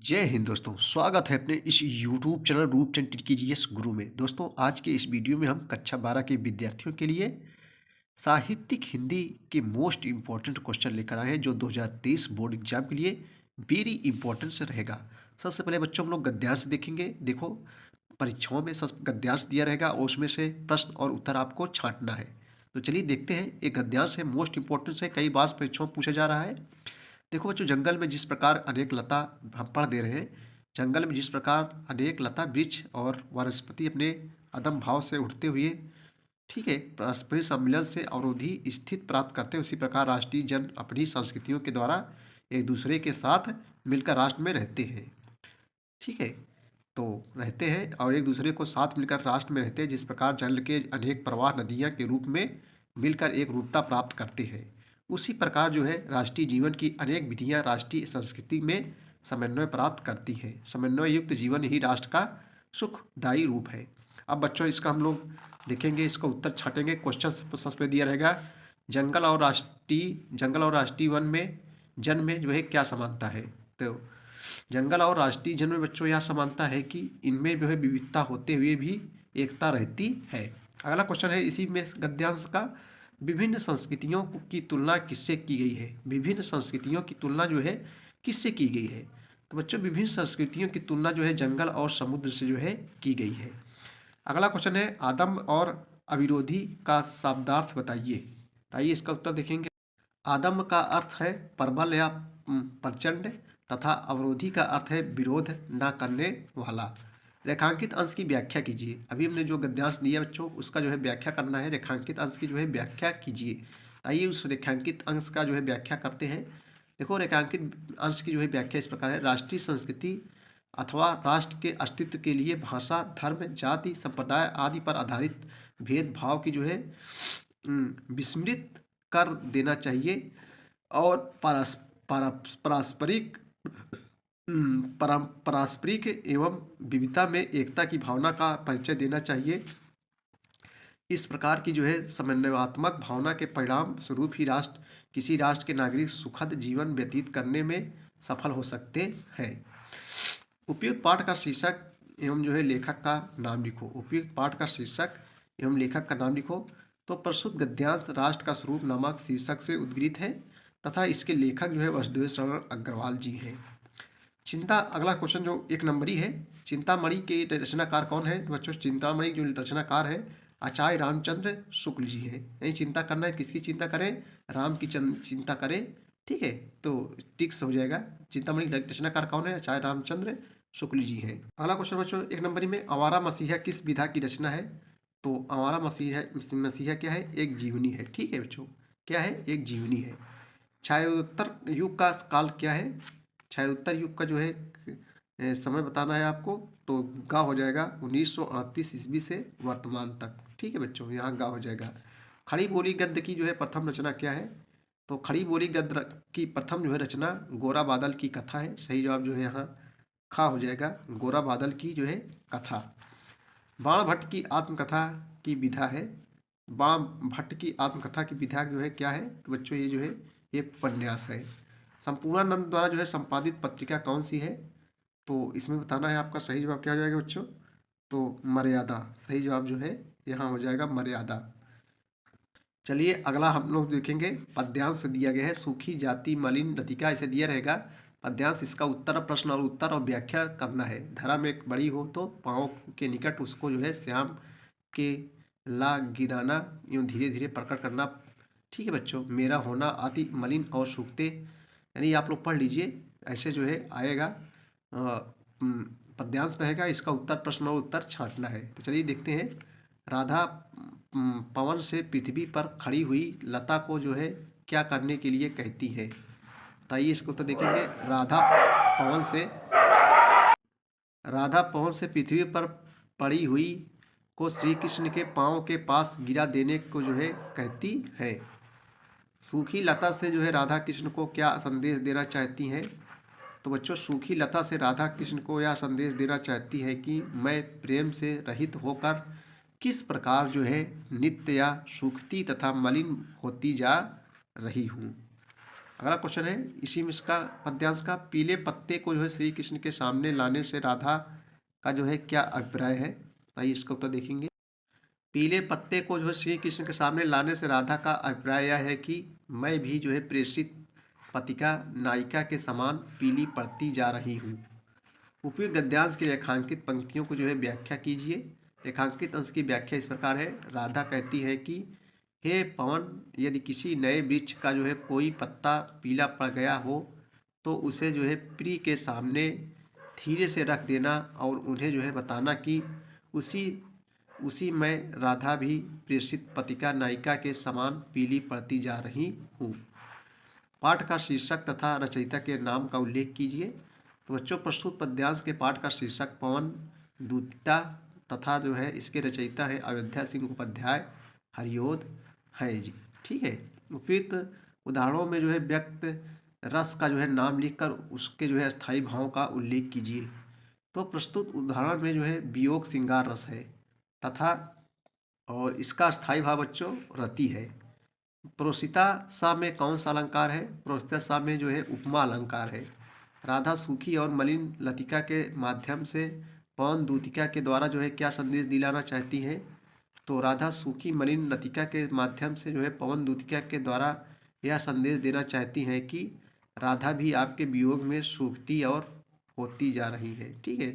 जय हिंद दोस्तों, स्वागत है अपने इस यूट्यूब चैनल रूपचंद टीजीएस गुरु में। दोस्तों, आज के इस वीडियो में हम कक्षा 12 के विद्यार्थियों के लिए साहित्यिक हिंदी के मोस्ट इम्पॉर्टेंट क्वेश्चन लेकर आए हैं, जो 2023 बोर्ड एग्जाम के लिए वेरी इंपॉर्टेंट से रहेगा। सबसे पहले बच्चों हम लोग गद्यांश देखेंगे। देखो, परीक्षाओं में सब गद्यांश दिया रहेगा और उसमें से प्रश्न और उत्तर आपको छांटना है। तो चलिए देखते हैं। एक गद्यांश है, मोस्ट इंपॉर्टेंट है, कई बार परीक्षाओं में पूछा जा रहा है। देखो बच्चों, जंगल में जिस प्रकार अनेक लता, हम पढ़ दे रहे हैं, जंगल में जिस प्रकार अनेक लता वृक्ष और वनस्पति अपने अदम भाव से उठते हुए, ठीक है, परस्परिक सम्मिलन से अवरोधी स्थिति प्राप्त करते हैं, उसी प्रकार राष्ट्रीय जन अपनी संस्कृतियों के द्वारा एक दूसरे के साथ मिलकर राष्ट्र में रहते हैं। ठीक है, तो रहते हैं और एक दूसरे को साथ मिलकर राष्ट्र में रहते हैं, जिस प्रकार जल के अनेक प्रवाह नदियाँ के रूप में मिलकर एक रूपता प्राप्त करते हैं, उसी प्रकार जो है राष्ट्रीय जीवन की अनेक विधियाँ राष्ट्रीय संस्कृति में समन्वय प्राप्त करती हैं। समन्वय युक्त जीवन ही राष्ट्र का सुखदायी रूप है। अब बच्चों, इसका हम लोग देखेंगे, इसका उत्तर छाटेंगे। क्वेश्चन सबसे दिया रहेगा, जंगल और राष्ट्रीय वन में जन में जो है क्या समानता है। तो जंगल और राष्ट्रीय जन में बच्चों यह समानता है कि इनमें जो है विविधता होते हुए भी एकता रहती है। अगला क्वेश्चन है इसी में गद्यांश का, विभिन्न संस्कृतियों की तुलना किससे की गई है। विभिन्न संस्कृतियों की तुलना जो है किससे की गई है। तो बच्चों, विभिन्न संस्कृतियों की तुलना जो है जंगल और समुद्र से जो है की गई है। अगला क्वेश्चन है, आदम और अविरोधी का शब्दार्थ बताइए। आइए इसका उत्तर देखेंगे। आदम का अर्थ है प्रबल या प्रचंड, तथा अवरोधी का अर्थ है विरोध न करने वाला। रेखांकित अंश की व्याख्या कीजिए। अभी हमने जो गद्यांश दिया बच्चों, उसका जो है व्याख्या करना है। रेखांकित अंश की जो है व्याख्या कीजिए। आइए उस रेखांकित अंश का जो है व्याख्या करते हैं। देखो, रेखांकित अंश की जो है व्याख्या इस प्रकार है, राष्ट्रीय संस्कृति अथवा राष्ट्र के अस्तित्व के लिए भाषा, धर्म, जाति, संप्रदाय आदि पर आधारित भेदभाव की जो है विस्मृत कर देना चाहिए और पारस्परिक पारस्परिक एवं विविधता में एकता की भावना का परिचय देना चाहिए। इस प्रकार की जो है समन्वयात्मक भावना के परिणाम स्वरूप ही किसी राष्ट्र के नागरिक सुखद जीवन व्यतीत करने में सफल हो सकते हैं। उपयुक्त पाठ का शीर्षक एवं जो है लेखक का नाम लिखो। उपयुक्त पाठ का शीर्षक एवं लेखक का नाम लिखो। तो प्रस्तुत गद्यांश राष्ट्र का स्वरूप नामक शीर्षक से उद्गृत है तथा इसके लेखक जो है वसुदेव शरण अग्रवाल जी हैं। चिंता, अगला क्वेश्चन जो एक नंबरी है, चिंतामणि के रचनाकार कौन है। तो बच्चों, चिंतामणि जो रचनाकार है आचार्य रामचंद्र शुक्ल जी है। यही चिंता करना है, किसकी चिंता करें, राम की चिंता करें। ठीक है, तो टिक्स हो जाएगा। चिंतामणि रचनाकार कौन है, आचार्य रामचंद्र शुक्ल जी है। अगला क्वेश्चन बच्चों एक नंबरी में, आवारा मसीहा किस विधा की रचना है। तो आवारा मसीहा क्या है, एक जीवनी है। ठीक है बच्चों, क्या है, एक जीवनी है। छायोत्तर युग का काल क्या है। छायोत्तर युग का जो है समय बताना है आपको। तो गा हो जाएगा 1938 ईस्वी से वर्तमान तक। ठीक है बच्चों, यहाँ गा हो जाएगा। खड़ी बोली गद्य की जो है प्रथम रचना क्या है। तो खड़ी बोली गद्य की प्रथम जो है रचना गोरा बादल की कथा है। सही जवाब जो है यहाँ खा हो जाएगा, गोरा बादल की जो है कथा। बाण भट्ट की आत्मकथा की विधा है। बाण भट्ट की आत्मकथा की विधा जो है क्या है। तो बच्चों, ये जो है एक उपन्यास है। संपूर्णानंद द्वारा जो है संपादित पत्रिका कौन सी है। तो इसमें बताना है आपका। सही जवाब क्या हो जाएगा बच्चों, तो मर्यादा। सही जवाब जो है यहाँ हो जाएगा मर्यादा। चलिए अगला हम लोग देखेंगे, पद्यांश दिया गया है, सूखी जाति मलिन लतिका ऐसे दिया रहेगा। पद्यांश, इसका उत्तर, प्रश्न और उत्तर और व्याख्या करना है। धरा में बड़ी हो तो पाँव के निकट उसको जो है श्याम के ला गिराना, यूँ धीरे धीरे प्रकट करना। ठीक है बच्चों, मेरा होना अति मलिन और सूखते, यानी आप लोग पढ़ लीजिए, ऐसे जो है आएगा। पद्यांश रहेगा, इसका उत्तर, प्रश्न और उत्तर छांटना है। तो चलिए देखते हैं। राधा पवन से पृथ्वी पर खड़ी हुई लता को जो है क्या करने के लिए कहती है। बताइए इसको। तो देखेंगे, पवन से राधा पवन से पृथ्वी पर पड़ी हुई को श्री कृष्ण के पाँव के पास गिरा देने को जो है कहती है। सूखी लता से जो है राधा कृष्ण को क्या संदेश देना चाहती हैं। तो बच्चों, सूखी लता से राधा कृष्ण को यह संदेश देना चाहती है कि मैं प्रेम से रहित होकर किस प्रकार जो है नित्य या सूखती तथा मलिन होती जा रही हूँ। अगला क्वेश्चन है इसी में इसका पद्यांश का, पीले पत्ते को जो है श्री कृष्ण के सामने लाने से राधा का जो है क्या अभिप्राय है। आइए इसका उत्तर देखेंगे। पीले पत्ते को जो है श्री कृष्ण के सामने लाने से राधा का अभिप्राय यह है कि मैं भी जो है प्रेषित पतिका नायिका के समान पीली पड़ती जा रही हूँ। उपयुक्त गद्यांश की रेखांकित पंक्तियों को जो है व्याख्या कीजिए। रेखांकित अंश की व्याख्या इस प्रकार है। राधा कहती है कि हे पवन, यदि किसी नए वृक्ष का जो है कोई पत्ता पीला पड़ गया हो तो उसे जो है प्रिय के सामने धीरे से रख देना और उन्हें जो है बताना कि उसी उसी में राधा भी प्रेषित पतिका नायिका के समान पीली पड़ती जा रही हूँ। पाठ का शीर्षक तथा रचयिता के नाम का उल्लेख कीजिए। तो बच्चों, प्रस्तुत पद्यांश के पाठ का शीर्षक पवन दूतिता तथा जो है इसके रचयिता है अयोध्या सिंह उपाध्याय हरिओद है जी। ठीक है। उपयुक्त उदाहरणों में जो है व्यक्त रस का जो है नाम लिखकर उसके जो है स्थायी भाव का उल्लेख कीजिए। तो प्रस्तुत उदाहरण में जो है वियोग श्रृंगार रस है तथा और इसका स्थायी भाव बच्चों रति है। प्रोसिता सा में कौन सा अलंकार है। प्रोसिता सा में जो है उपमा अलंकार है। राधा सूखी और मलिन लतिका के माध्यम से पवन दूतिका के द्वारा जो है क्या संदेश दिलाना चाहती है। तो राधा सूखी मलिन लतिका के माध्यम से जो है पवन दूतिका के द्वारा यह संदेश देना चाहती हैं कि राधा भी आपके वियोग में सूखती और होती जा रही है। ठीक है।